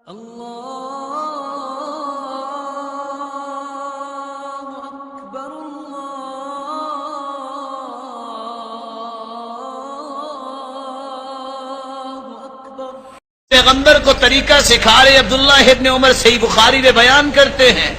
پیغمبر کو طریقہ سکھا رہے عبداللہ ابن عمر صحیح بخاری میں بیان کرتے ہیں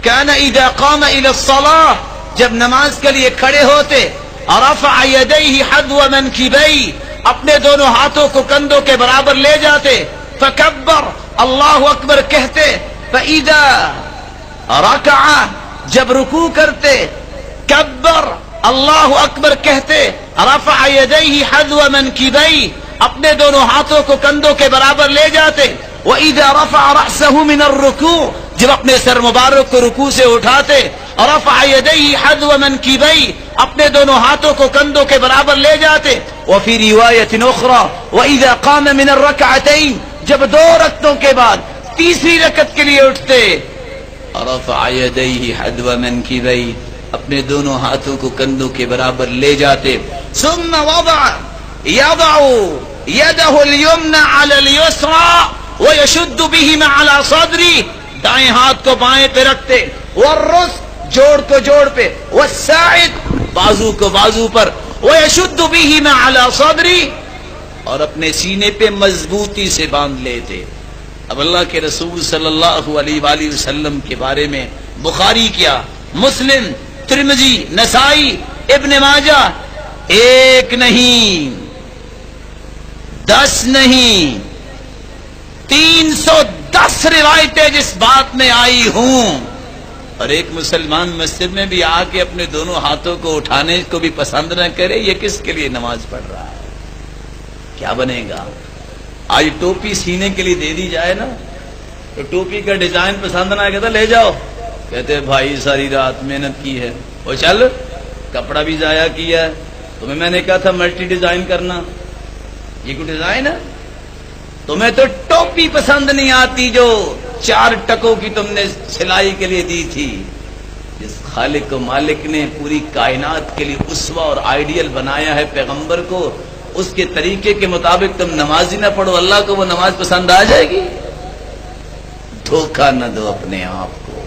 کان اذا قام الى الصلاة، جب نماز کے لیے کھڑے ہوتے رفع یدیہ حذو منکبیہ، اپنے دونوں ہاتھوں کو کندھوں کے برابر لے جاتے، فکبر، اللہ اکبر کہتے، فاذا رکع، جب رکوع کرتے، کبر، اللہ اکبر کہتے، رفع یدیہ حذو منکبیہ، اپنے دونوں ہاتھوں کو کندھوں کے برابر لے جاتے، وَإِذَا رَفَعَ رَأْسَهُ مِنَ الرُّكُوعِ، جب اپنے سر مبارک کو رکوع سے اٹھاتے، رَفَعَ يَدَيْهِ حَذْوَ مَنْكِبَيْهِ، اپنے دونوں ہاتھوں کو کندھوں کے برابر لے جاتے، وَفِي رِوَايَةٍ أُخْرَى وَإِذَا قَامَ مِنَ الرَّكْعَتَيْنِ، جب دو رکعتوں کے بعد تیسری رکعت کے لیے اٹھتے، رَفَعَ يَدَيْهِ حَذْوَ مَنْكِبَيْهِ، اپنے دونوں ہاتھوں کو کندھوں کے برابر لے جاتے، ثُمَّ وَضَعَ يَضَعُ يَدَهُ الْيُمْنَ عَلَى الْيُسْرَى وَيَشُدُّ بِهِمَا عَلَى صَدْرِهِ، دائیں ہاتھ کو بائیں پہ رکھتے، وَالرُّسْغ، جوڑ کو جوڑ پہ، وَالسَّاعِدْ، بازو کو بازو پر، وَيَشُدُّ بِهِمَا عَلَى صَدْرِهِ، اور اپنے سینے پہ مضبوطی سے باندھ لیتے۔ اب اللہ کے رسول صلی اللہ علیہ وآلہ وسلم کے بارے میں بخاری کیا، مسلم، ترمذی، نسائی، ابن ماجہ، ایک نہیں، 10 نہیں، 310 روایتیں جس بات میں آئی ہوں، اور ایک مسلمان مسجد میں بھی آ کے اپنے دونوں ہاتھوں کو اٹھانے کو بھی پسند نہ کرے، یہ کس کے لیے نماز پڑھ رہا ہے؟ کیا بنے گا؟ آج ٹوپی سینے کے لیے دے دی جائے نا، تو ٹوپی کا ڈیزائن پسند نہ کہتا لے جاؤ، کہتے بھائی ساری رات محنت کی ہے، وہ چل کپڑا بھی ضائع کیا ہے، تمہیں میں نے کہا تھا ملٹی ڈیزائن کرنا، یہ کوئی ڈیزائن ہے؟ تمہیں تو ٹوپی پسند نہیں آتی جو 4 ٹکوں کی تم نے سلائی کے لیے دی تھی۔ جس خالق و مالک نے پوری کائنات کے لیے اسوہ اور آئیڈیل بنایا ہے پیغمبر کو، اس کے طریقے کے مطابق تم نماز ہی نہ پڑھو، اللہ کو وہ نماز پسند آ جائے گی؟ دھوکہ نہ دو اپنے آپ کو۔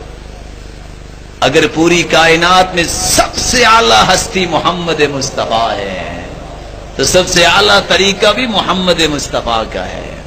اگر پوری کائنات میں سب سے اعلیٰ ہستی محمد مصطفیٰ ہے تو سب سے اعلیٰ طریقہ بھی محمد مصطفیٰ کا ہے۔